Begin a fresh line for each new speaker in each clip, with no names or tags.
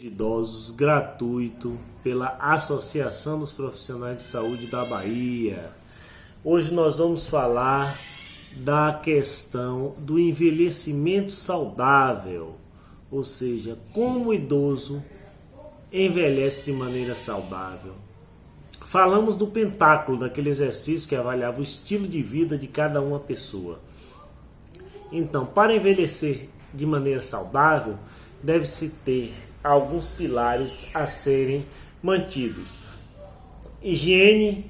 de idosos gratuito pela Associação dos Profissionais de Saúde da Bahia. Hoje nós vamos falar da questão do envelhecimento saudável, ou seja, como o idoso envelhece de maneira saudável. Falamos do pentáculo, daquele exercício que avaliava o estilo de vida de cada uma pessoa. Então, para envelhecer de maneira saudável, deve-se ter alguns pilares a serem mantidos: higiene,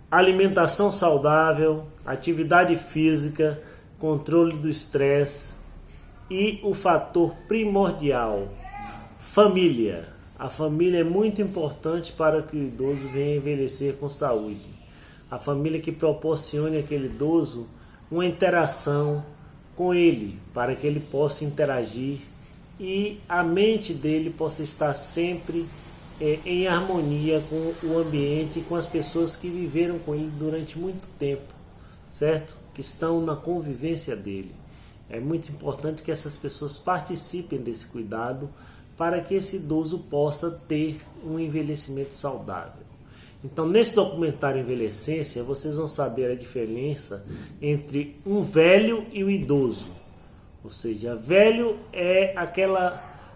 alimentação saudável, atividade física, controle do estresse e o fator primordial, família. A família é muito importante para que o idoso venha envelhecer com saúde. A família que proporcione àquele idoso uma interação com ele, para que ele possa interagir e a mente dele possa estar sempre em harmonia com o ambiente e com as pessoas que viveram com ele durante muito tempo, certo? Que estão na convivência dele. É muito importante que essas pessoas participem desse cuidado para que esse idoso possa ter um envelhecimento saudável. Então, nesse documentário Envelhecência, vocês vão saber a diferença entre um velho e o idoso. Ou seja, velho é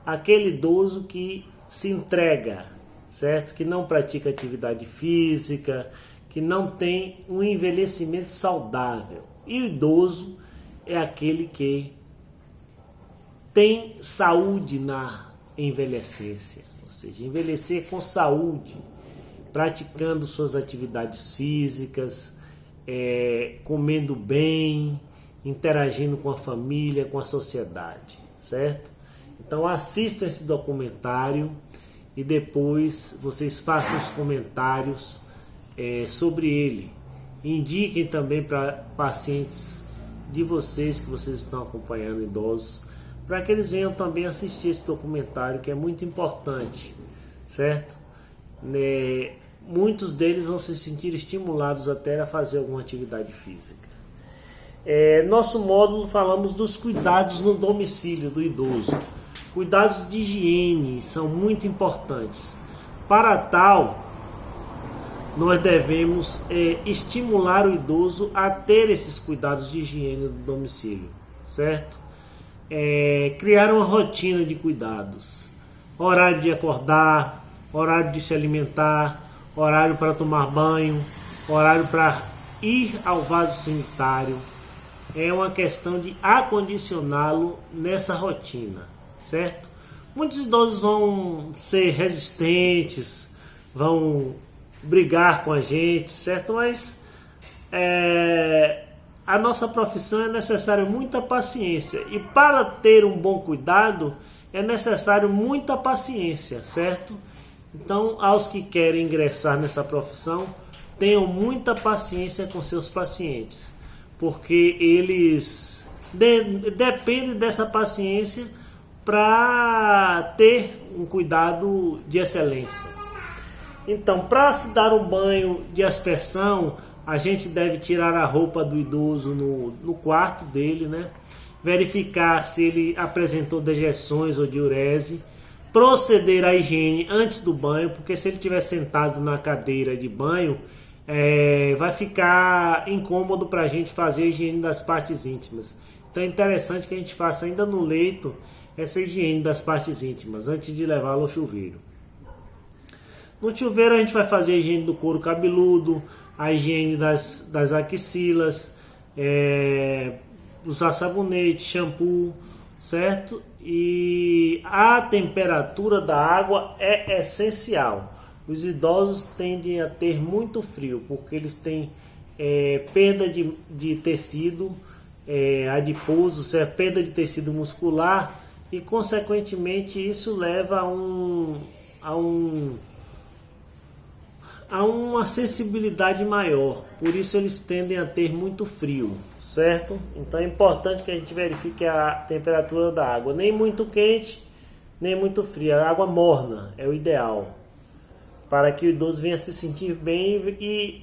aquele idoso que se entrega, certo? Que não pratica atividade física, que não tem um envelhecimento saudável. E o idoso é aquele que tem saúde na envelhecência, ou seja, envelhecer com saúde, praticando suas atividades físicas, comendo bem, interagindo com a família, com a sociedade, certo? Então assistam esse documentário e depois vocês façam os comentários sobre ele. Indiquem também para pacientes de vocês que vocês estão acompanhando, idosos, para que eles venham também assistir esse documentário, que é muito importante, certo? Muitos deles vão se sentir estimulados até a fazer alguma atividade física. Nosso módulo falamos dos cuidados no domicílio do idoso. Cuidados de higiene são muito importantes. Para tal, nós devemos estimular o idoso a ter esses cuidados de higiene no domicílio, certo? Criar uma rotina de cuidados, horário de acordar, horário de se alimentar, horário para tomar banho, horário para ir ao vaso sanitário. É uma questão de acondicioná-lo nessa rotina, certo? Muitos idosos vão ser resistentes, vão brigar com a gente, certo? Mas a nossa profissão é necessário muita paciência, e para ter um bom cuidado é necessário muita paciência, certo? Então, aos que querem ingressar nessa profissão, tenham muita paciência com seus pacientes, porque eles dependem dessa paciência para ter um cuidado de excelência. Então, para se dar um banho de aspersão, a gente deve tirar a roupa do idoso no quarto dele, né? Verificar se ele apresentou dejeções ou diurese, proceder à higiene antes do banho, porque se ele estiver sentado na cadeira de banho, vai ficar incômodo para a gente fazer a higiene das partes íntimas. Então é interessante que a gente faça ainda no leito essa higiene das partes íntimas, antes de levá-lo ao chuveiro. No chuveiro a gente vai fazer a higiene do couro cabeludo, a higiene das axilas, usar sabonete, shampoo, certo? E a temperatura da água é essencial. Os idosos tendem a ter muito frio, porque eles têm perda de tecido adiposo, perda de tecido muscular, e consequentemente isso leva a uma sensibilidade maior, por isso eles tendem a ter muito frio, certo? Então é importante que a gente verifique a temperatura da água, nem muito quente, nem muito fria, a água morna é o ideal, para que o idoso venha se sentir bem e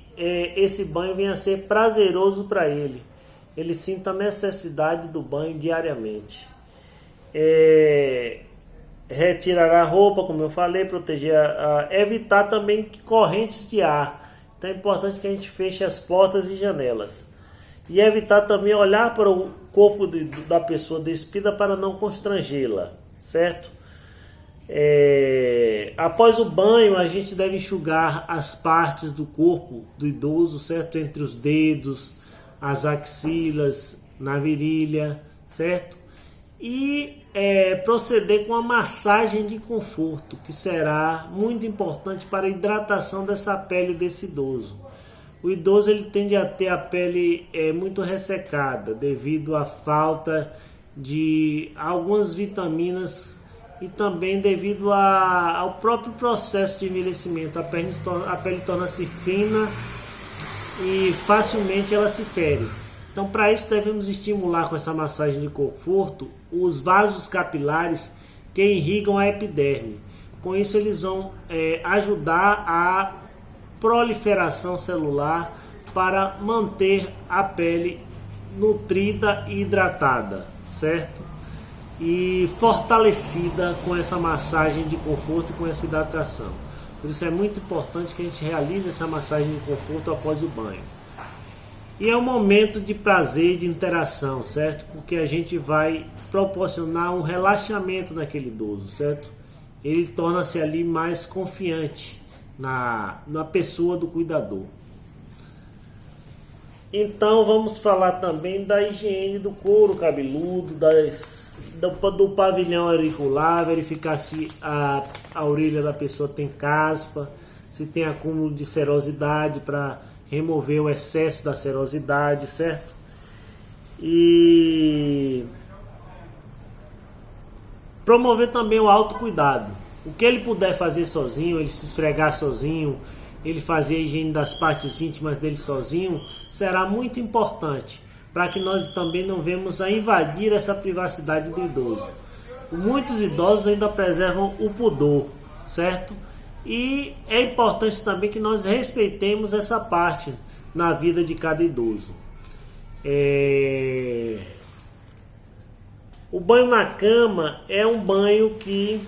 esse banho venha a ser prazeroso para ele, ele sinta a necessidade do banho diariamente. retirar a roupa, como eu falei, proteger, evitar também correntes de ar. Então é importante que a gente feche as portas e janelas. E evitar também olhar para o corpo da pessoa despida para não constrangê-la, certo? Após o banho, a gente deve enxugar as partes do corpo do idoso, certo? Entre os dedos, as axilas, na virilha, certo? E proceder com a massagem de conforto, que será muito importante para a hidratação dessa pele desse idoso. O idoso ele tende a ter a pele muito ressecada devido à falta de algumas vitaminas e também devido ao próprio processo de envelhecimento. A pele torna-se fina e facilmente ela se fere. Então, para isso, devemos estimular com essa massagem de conforto os vasos capilares que irrigam a epiderme. Com isso, eles vão ajudar a proliferação celular para manter a pele nutrida e hidratada, certo? E fortalecida com essa massagem de conforto e com essa hidratação. Por isso é muito importante que a gente realize essa massagem de conforto após o banho. E é um momento de prazer e de interação, certo? Porque a gente vai proporcionar um relaxamento naquele idoso, certo? Ele torna-se ali mais confiante na pessoa do cuidador. Então vamos falar também da higiene do couro cabeludo, do pavilhão auricular, verificar se a orelha da pessoa tem caspa, se tem acúmulo de serosidade para remover o excesso da serosidade, certo? E promover também o autocuidado. O que ele puder fazer sozinho, ele se esfregar sozinho, ele fazer a higiene das partes íntimas dele sozinho, será muito importante para que nós também não venhamos a invadir essa privacidade do idoso. Muitos idosos ainda preservam o pudor, certo? E é importante também que nós respeitemos essa parte na vida de cada idoso. O banho na cama é um banho que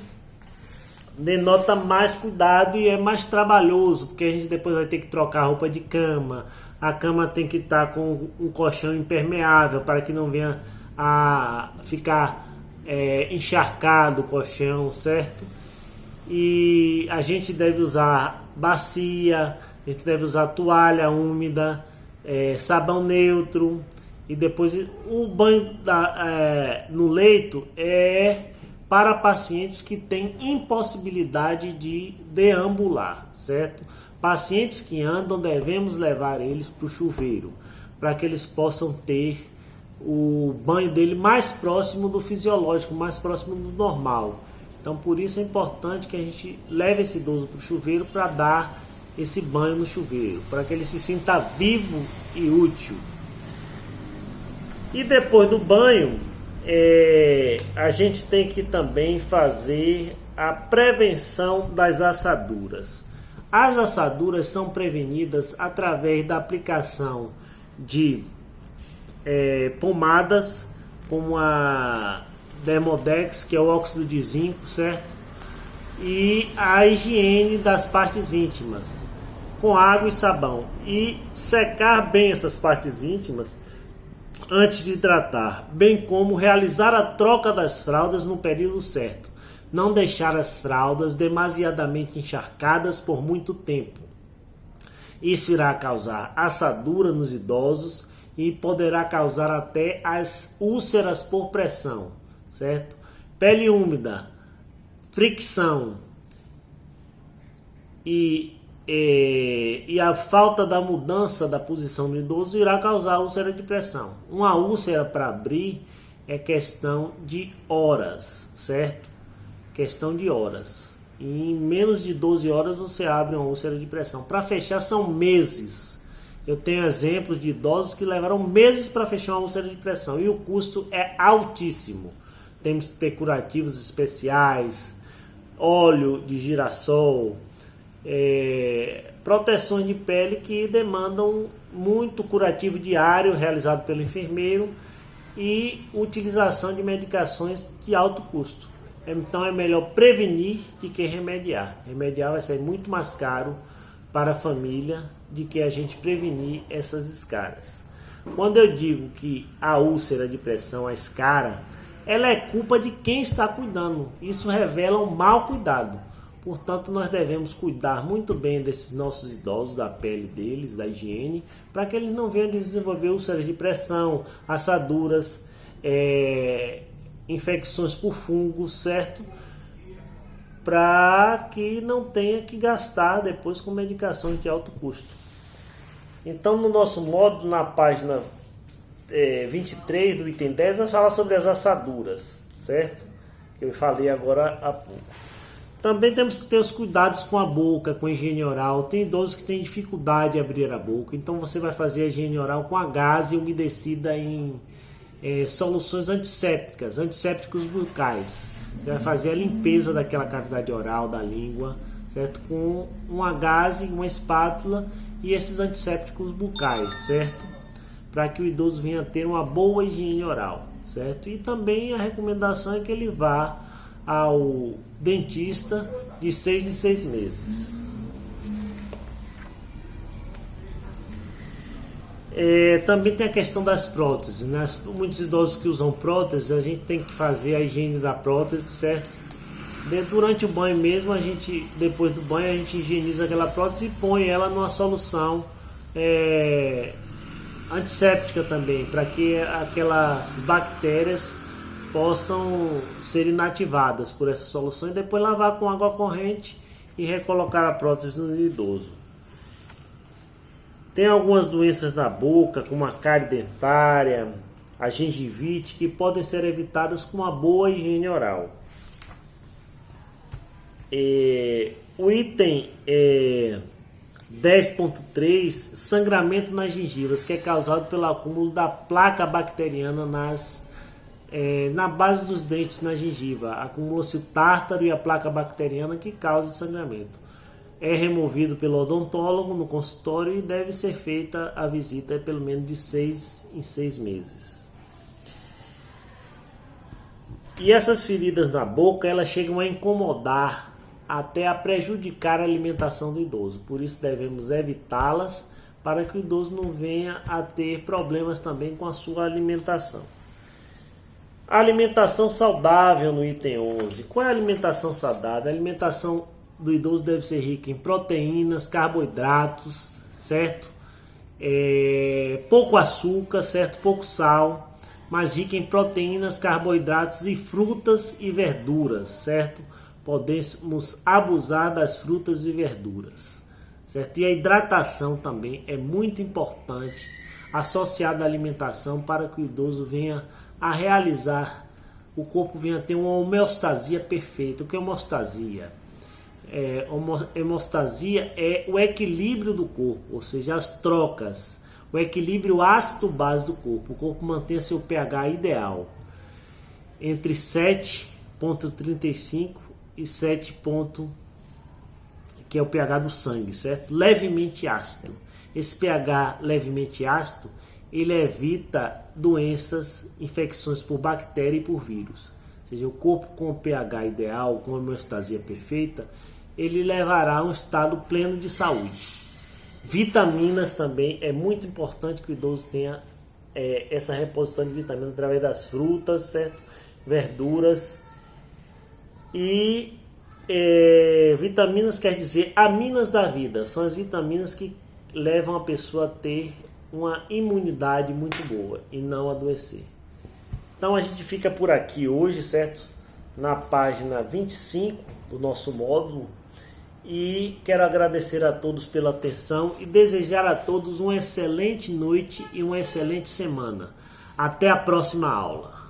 denota mais cuidado e é mais trabalhoso, porque a gente depois vai ter que trocar a roupa de cama. A cama tem que estar com um colchão impermeável para que não venha a ficar encharcado o colchão, certo? E a gente deve usar bacia, a gente deve usar toalha úmida, sabão neutro. E depois o banho no leito é para pacientes que têm impossibilidade de deambular, certo? Pacientes que andam, devemos levar eles para o chuveiro, para que eles possam ter o banho dele mais próximo do fisiológico, mais próximo do normal. Então, por isso é importante que a gente leve esse idoso para o chuveiro para dar esse banho no chuveiro, para que ele se sinta vivo e útil. E depois do banho, a gente tem que também fazer a prevenção das assaduras. As assaduras são prevenidas através da aplicação de pomadas, como a Dermodex, que é o óxido de zinco, certo? E a higiene das partes íntimas, com água e sabão. E secar bem essas partes íntimas antes de tratar, bem como realizar a troca das fraldas no período certo. Não deixar as fraldas demasiadamente encharcadas por muito tempo. Isso irá causar assadura nos idosos e poderá causar até as úlceras por pressão, certo? Pele úmida, fricção e a falta da mudança da posição do idoso irá causar úlcera de pressão. Uma úlcera para abrir é questão de horas, certo? Questão de horas. E em menos de 12 horas você abre uma úlcera de pressão. Para fechar são meses. Eu tenho exemplos de idosos que levaram meses para fechar uma úlcera de pressão e o custo é altíssimo. Temos que ter curativos especiais, óleo de girassol, proteções de pele que demandam muito curativo diário realizado pelo enfermeiro e utilização de medicações de alto custo. Então é melhor prevenir do que remediar. Remediar vai sair muito mais caro para a família do que a gente prevenir essas escaras. Quando eu digo que a úlcera de pressão, a escara, ela é culpa de quem está cuidando. Isso revela um mau cuidado. Portanto, nós devemos cuidar muito bem desses nossos idosos, da pele deles, da higiene, para que eles não venham desenvolver úlceras de pressão, assaduras, infecções por fungos, certo? Para que não tenha que gastar depois com medicações de alto custo. Então, no nosso módulo, na página 23 do item 10, nós falamos sobre as assaduras, certo? Que eu falei agora há pouco. Também temos que ter os cuidados com a boca, com a higiene oral. Tem idosos que têm dificuldade de abrir a boca, então você vai fazer a higiene oral com a gaze umedecida em soluções antissépticos bucais. Você vai fazer a limpeza daquela cavidade oral, da língua, certo? Com uma gaze, uma espátula e esses antissépticos bucais, certo? Para que o idoso venha ter uma boa higiene oral, certo? E também a recomendação é que ele vá ao dentista de 6 em 6 meses. Também tem a questão das próteses, né? Muitos idosos que usam próteses, a gente tem que fazer a higiene da prótese, certo? Durante o banho mesmo, depois do banho, a gente higieniza aquela prótese e põe ela numa solução antisséptica também, para que aquelas bactérias possam ser inativadas por essa solução e depois lavar com água corrente e recolocar a prótese no idoso. Tem algumas doenças da boca, como a cárie dentária, a gengivite, que podem ser evitadas com uma boa higiene oral. O item 10.3, sangramento nas gengivas, que é causado pelo acúmulo da placa bacteriana na base dos dentes, na gengiva. Acumula-se o tártaro e a placa bacteriana que causa sangramento. É removido pelo odontólogo no consultório e deve ser feita a visita pelo menos de 6 em 6 meses. E essas feridas na boca, elas chegam a incomodar até a prejudicar a alimentação do idoso. Por isso devemos evitá-las para que o idoso não venha a ter problemas também com a sua alimentação. A alimentação saudável no item 11. Qual é a alimentação saudável? A alimentação do idoso deve ser rica em proteínas, carboidratos, certo? Pouco açúcar, certo? Pouco sal, mas rica em proteínas, carboidratos e frutas e verduras, certo? Podemos abusar das frutas e verduras, certo? E a hidratação também é muito importante, associada à alimentação, para que o idoso venha a realizar, o corpo venha a ter uma homeostasia perfeita. O que é homeostasia? Hemostasia é o equilíbrio do corpo, ou seja, as trocas, o equilíbrio ácido-base do corpo. O corpo mantém seu pH ideal entre 7,35 e 7, que é o pH do sangue, certo? Levemente ácido. Esse pH levemente ácido, ele evita doenças, infecções por bactéria e por vírus. Ou seja, o corpo com o pH ideal, com a homeostasia perfeita, ele levará a um estado pleno de saúde. Vitaminas também, é muito importante que o idoso tenha essa reposição de vitaminas através das frutas, certo? Verduras. E vitaminas quer dizer aminas da vida, são as vitaminas que levam a pessoa a ter uma imunidade muito boa e não adoecer. Então a gente fica por aqui hoje, certo? Na página 25 do nosso módulo. E quero agradecer a todos pela atenção e desejar a todos uma excelente noite e uma excelente semana. Até a próxima aula.